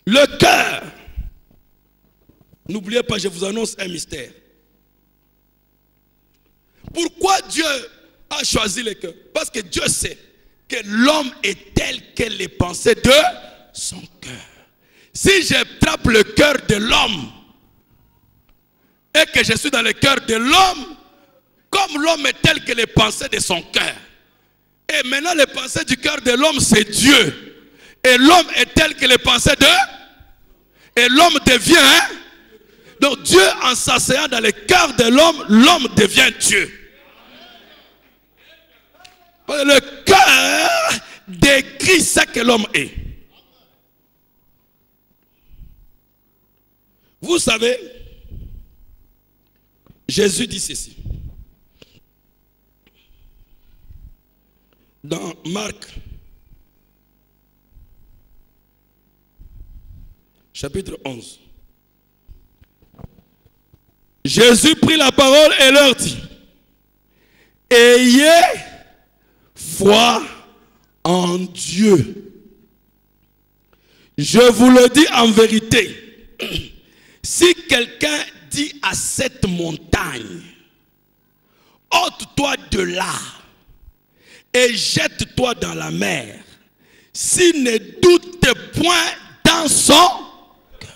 Le cœur. N'oubliez pas, je vous annonce un mystère. Pourquoi Dieu a choisi le cœur? Parce que Dieu sait que l'homme est tel que les pensées de son cœur. Si j'attrape le cœur de l'homme et que je suis dans le cœur de l'homme, comme l'homme est tel que les pensées de son cœur, et maintenant les pensées du cœur de l'homme c'est Dieu, et l'homme est tel que les pensées de, et l'homme devient, donc Dieu en s'asseyant dans le cœur de l'homme, l'homme devient Dieu. Le cœur décrit ce que l'homme est. Vous savez, Jésus dit ceci. Dans Marc, chapitre 11. Jésus prit la parole et leur dit, ayez foi en Dieu. Je vous le dis en vérité, si quelqu'un dit à cette montagne, ôte-toi de là et jette-toi dans la mer, s'il ne doute point dans son cœur,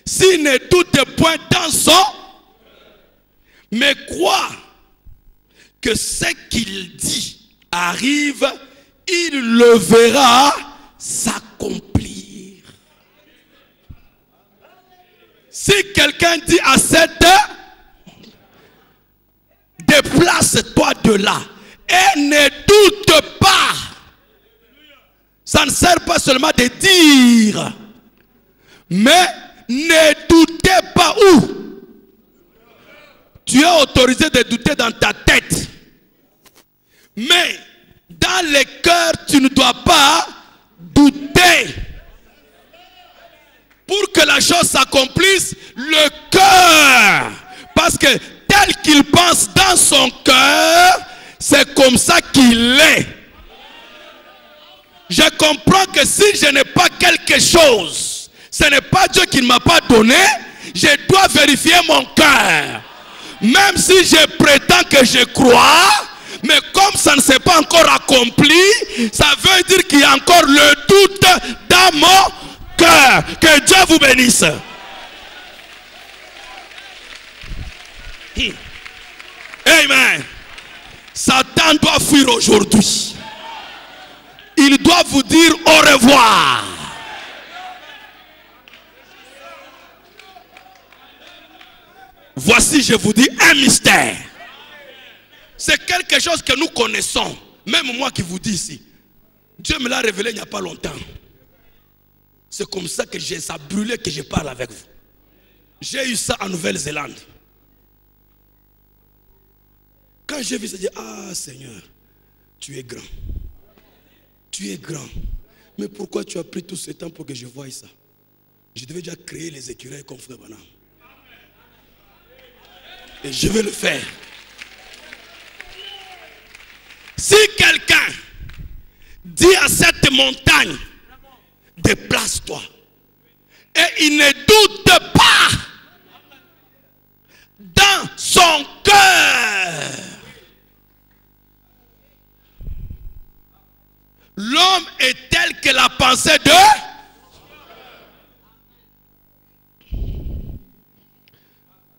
s'il ne doute point dans son, mais croit que ce qu'il dit arrive, il le verra s'accomplir. Si quelqu'un dit à cette, déplace-toi de là et ne doute pas. Ça ne sert pas seulement de dire, mais ne doutez pas où. Tu es autorisé de douter dans ta tête. Mais dans le cœur, tu ne dois pas douter. Pour que la chose s'accomplisse, le cœur. Parce que tel qu'il pense dans son cœur, c'est comme ça qu'il est. Je comprends que si je n'ai pas quelque chose, ce n'est pas Dieu qui ne m'a pas donné, je dois vérifier mon cœur. Même si je prétends que je crois, mais comme ça ne s'est pas encore accompli, ça veut dire qu'il y a encore le doute dans mon cœur. Que Dieu vous bénisse. Amen. Satan doit fuir aujourd'hui. Il doit vous dire au revoir. Voici, je vous dis, un mystère. C'est quelque chose que nous connaissons. Même moi qui vous dis ici. Dieu me l'a révélé il n'y a pas longtemps. C'est comme ça que ça a brûlé que je parle avec vous. J'ai eu ça en Nouvelle-Zélande. Quand j'ai vu ça, j'ai dit, ah Seigneur, tu es grand. Tu es grand. Mais pourquoi tu as pris tout ce temps pour que je voie ça? Je devais déjà créer les écureuils comme Frère Branham. Et je vais le faire. Si quelqu'un dit à cette montagne, déplace-toi, et il ne doute pas dans son cœur, l'homme est tel que la pensée de...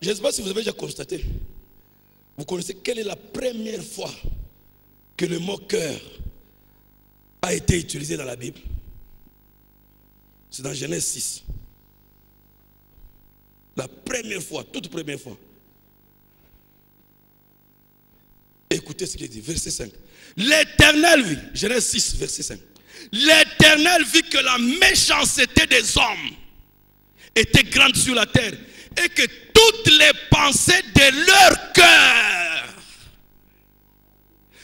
Je ne sais pas si vous avez déjà constaté. Vous connaissez quelle est la première fois que le mot cœur a été utilisé dans la Bible? C'est dans Genèse 6. La première fois, toute première fois. Écoutez ce qu'il dit, verset 5. L'Éternel vit, Genèse 6, verset 5. L'Éternel vit que la méchanceté des hommes était grande sur la terre et que toutes les pensées de leur cœur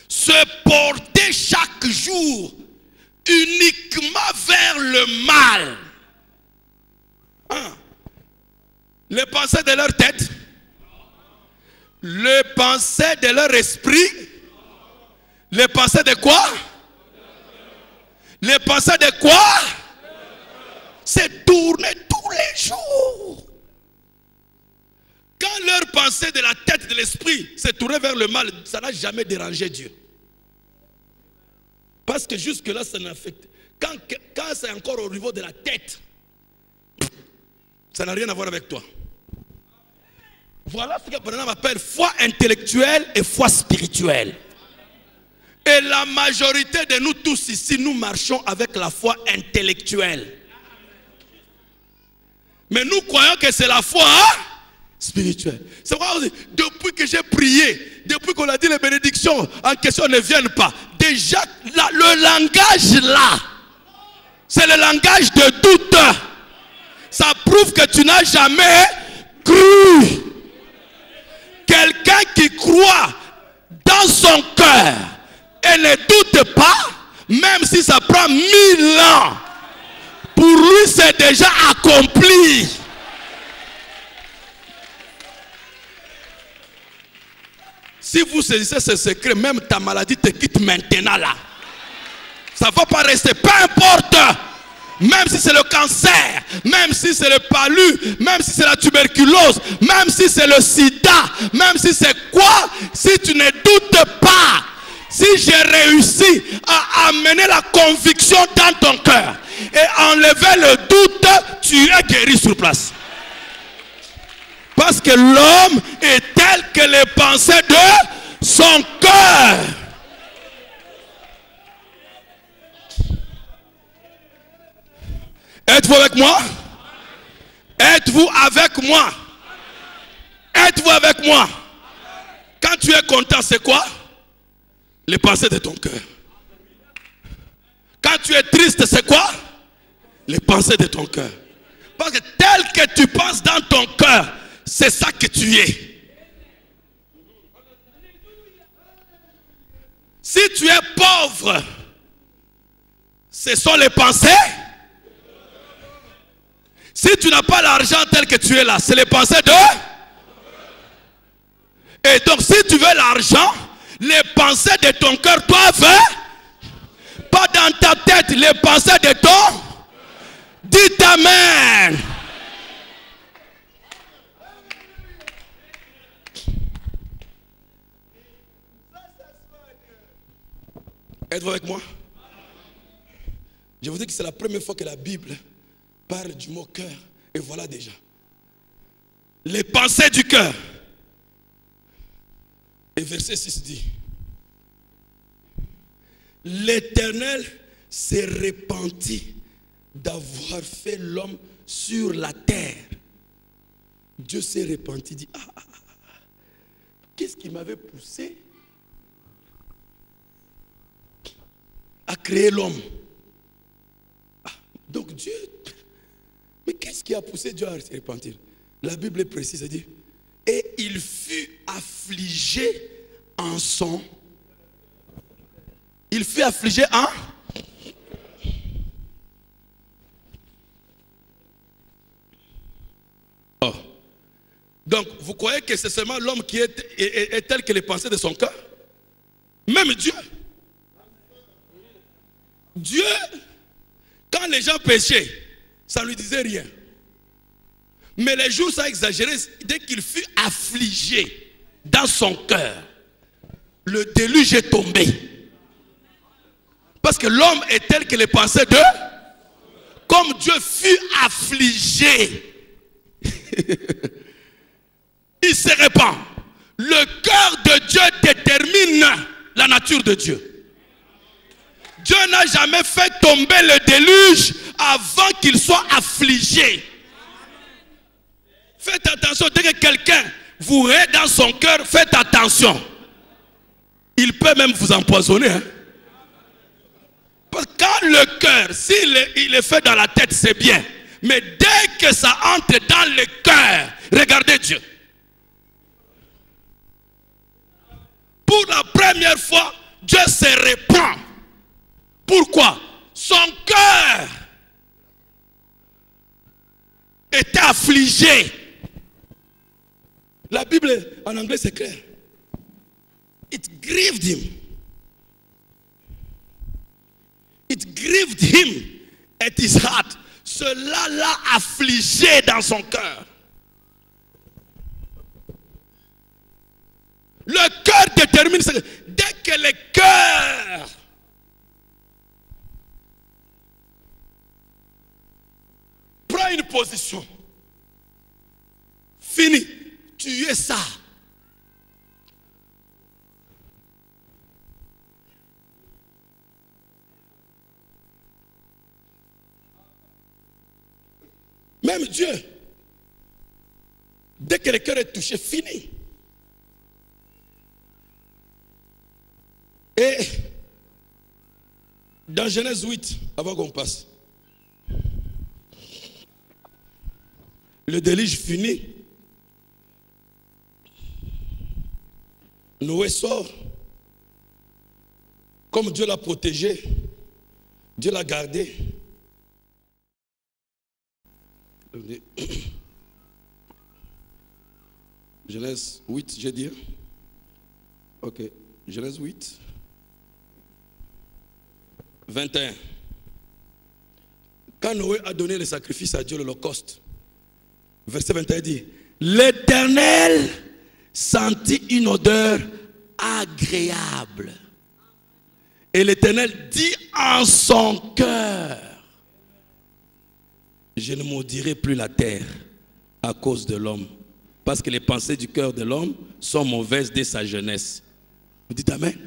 se portaient chaque jour uniquement vers le mal. Les pensées de leur tête, les pensées de leur esprit, les pensées de quoi? Les pensées de quoi? pensées de la tête de l'esprit se tournaient vers le mal, ça n'a jamais dérangé Dieu. Parce que jusque-là, ça n'affecte. Quand c'est encore au niveau de la tête, ça n'a rien à voir avec toi. Voilà ce que Branham appelle foi intellectuelle et foi spirituelle. Et la majorité de nous tous ici, nous marchons avec la foi intellectuelle. Mais nous croyons que c'est la foi spirituelle. C'est pourquoi depuis que j'ai prié, depuis qu'on a dit les bénédictions en question ne viennent pas, déjà le langage là, c'est le langage de doute. Ça prouve que tu n'as jamais cru. Quelqu'un qui croit dans son cœur et ne doute pas, même si ça prend 1000 ans, pour lui c'est déjà accompli. Si vous saisissez ce secret, même ta maladie te quitte maintenant là. Ça ne va pas rester, peu importe. Même si c'est le cancer, même si c'est le palu, même si c'est la tuberculose, même si c'est le sida, même si c'est quoi, si tu ne doutes pas, si j'ai réussi à amener la conviction dans ton cœur et enlever le doute, tu es guéri sur place. Parce que l'homme est tel que les pensées de son cœur. Êtes-vous avec moi? Êtes-vous avec moi? Êtes-vous avec moi? Quand tu es content, c'est quoi? Les pensées de ton cœur. Quand tu es triste, c'est quoi? Les pensées de ton cœur. Parce que tel que tu penses dans ton cœur, c'est ça que tu es. Si tu es pauvre, ce sont les pensées. Si tu n'as pas l'argent tel que tu es là, c'est les pensées de... Et donc si tu veux l'argent, les pensées de ton cœur doivent... Pas dans ta tête, les pensées de ton... Dites Amen. Êtes-vous avec moi? Je vous dis que c'est la première fois que la Bible parle du mot cœur. Et voilà déjà. Les pensées du cœur. Et verset 6 dit: L'Éternel s'est repenti d'avoir fait l'homme sur la terre. Dieu s'est repenti, dit: qu'est-ce qui m'avait poussé à créer l'homme? Donc Dieu, mais qu'est-ce qui a poussé Dieu à se repentir? La Bible est précise, elle dit: et il fut affligé en son. Il fut affligé en. Oh. Donc vous croyez que c'est seulement l'homme qui est tel que les pensées de son cœur? Même Dieu. Dieu, quand les gens péchaient, ça ne lui disait rien. Mais les jours, ça a exagéré. Dès qu'il fut affligé dans son cœur, le déluge est tombé. Parce que l'homme est tel que les pensées de... Comme Dieu fut affligé, il se répand. Le cœur de Dieu détermine la nature de Dieu. Dieu n'a jamais fait tomber le déluge avant qu'il soit affligé. Faites attention, dès que quelqu'un vous est dans son cœur, faites attention. Il peut même vous empoisonner. Parce que quand le cœur, s'il est fait dans la tête, c'est bien. Mais dès que ça entre dans le cœur, regardez Dieu. Pour la première fois, Dieu se répand. Pourquoi? Son cœur était affligé. La Bible en anglais c'est clair. It grieved him. It grieved him at his heart. Cela l'a affligé dans son cœur. Le cœur détermine. Dès que le cœur prend une position, fini, tu es ça. Même Dieu, dès que le cœur est touché, fini. Et dans Genèse 8, avant qu'on passe, le déluge fini. Noé sort. Comme Dieu l'a protégé, Dieu l'a gardé. Genèse 8, j'ai dit. Ok, Genèse 8. 21. Quand Noé a donné le sacrifice à Dieu, l'Holocauste, verset 21 dit, l'Éternel sentit une odeur agréable. Et l'Éternel dit en son cœur, je ne maudirai plus la terre à cause de l'homme. Parce que les pensées du cœur de l'homme sont mauvaises dès sa jeunesse. Vous dites Amen.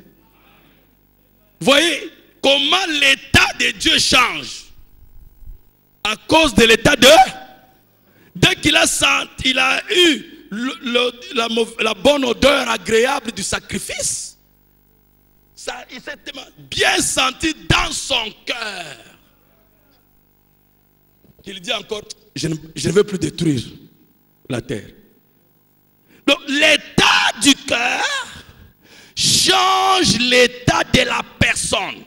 Voyez comment l'état de Dieu change. À cause de l'état de... Dès qu'il a senti, il a eu la bonne odeur agréable du sacrifice. Ça, il s'est bien senti dans son cœur. Il dit encore, je ne veux plus détruire la terre. Donc l'état du cœur change l'état de la personne.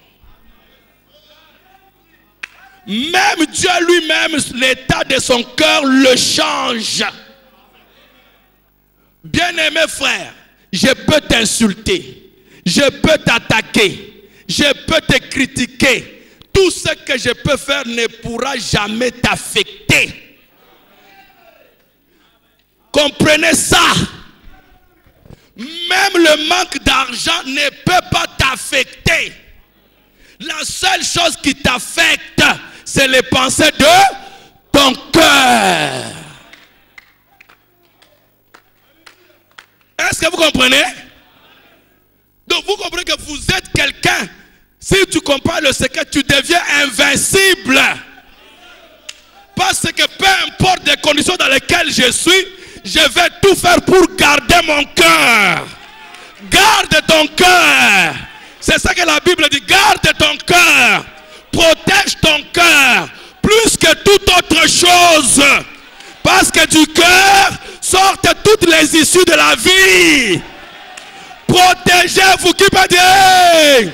Même Dieu lui-même, l'état de son cœur le change. Bien-aimé frère, je peux t'insulter, je peux t'attaquer, je peux te critiquer. Tout ce que je peux faire ne pourra jamais t'affecter. Comprenez ça. Même le manque d'argent ne peut pas t'affecter. La seule chose qui t'affecte, c'est les pensées de ton cœur. Est-ce que vous comprenez? Donc vous comprenez que vous êtes quelqu'un. Si tu comprends le secret, tu deviens invincible. Parce que peu importe les conditions dans lesquelles je suis, je vais tout faire pour garder mon cœur. Garde ton cœur. C'est ça que la Bible dit. Garde ton cœur. Protège ton cœur. Plus que toute autre chose. Parce que du cœur sortent toutes les issues de la vie. Protégez-vous. Qui peut dire?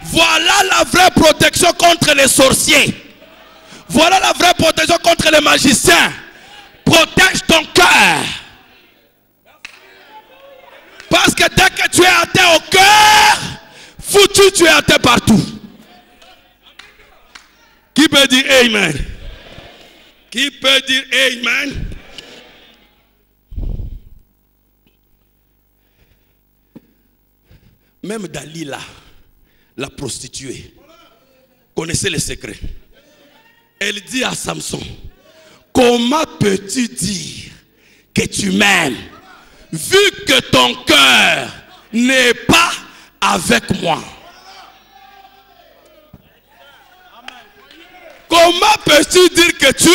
Voilà la vraie protection contre les sorciers. Voilà la vraie protection contre les magiciens. Protège ton cœur. Parce que dès que tu es atteint au cœur, foutu, tu es atteint partout. Qui peut dire Amen? Qui peut dire Amen? Même Dalila, la prostituée, connaissait le secret. Elle dit à Samson, comment peux-tu dire que tu m'aimes vu que ton cœur n'est pas avec moi? Comment peux-tu dire que tu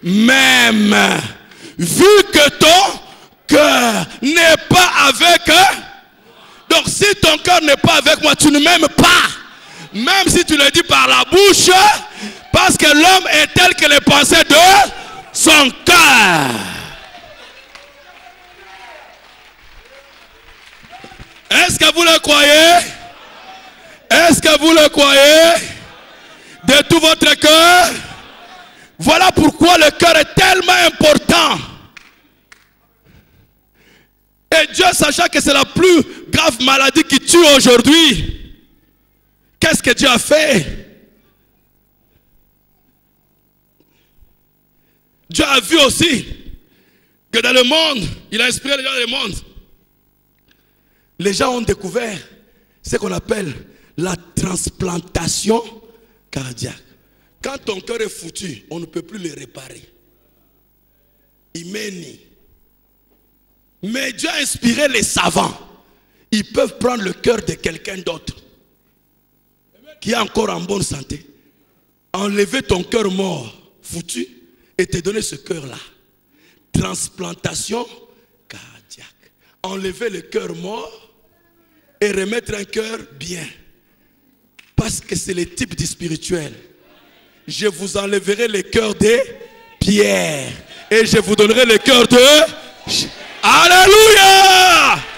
m'aimes vu que ton cœur n'est pas avec eux? Donc si ton cœur n'est pas avec moi, tu ne m'aimes pas. Même si tu le dis par la bouche, parce que l'homme est tel que les pensées de son cœur. Est-ce que vous le croyez? Est-ce que vous le croyez? De tout votre cœur? Voilà pourquoi le cœur est tellement important. Et Dieu, sachant que c'est la plus grave maladie qui tue aujourd'hui, qu'est-ce que Dieu a fait? Dieu a vu aussi que dans le monde, il a inspiré les gens du monde Les gens ont découvert ce qu'on appelle la transplantation cardiaque. Quand ton cœur est foutu, on ne peut plus le réparer. Imeni. Mais Dieu a inspiré les savants. Ils peuvent prendre le cœur de quelqu'un d'autre qui est encore en bonne santé, enlever ton cœur mort, foutu, et te donner ce cœur-là. Transplantation cardiaque. Enlever le cœur mort et remettre un cœur bien. Parce que c'est le type du spirituel. Je vous enlèverai le cœur de pierre et je vous donnerai le cœur de... Alléluia!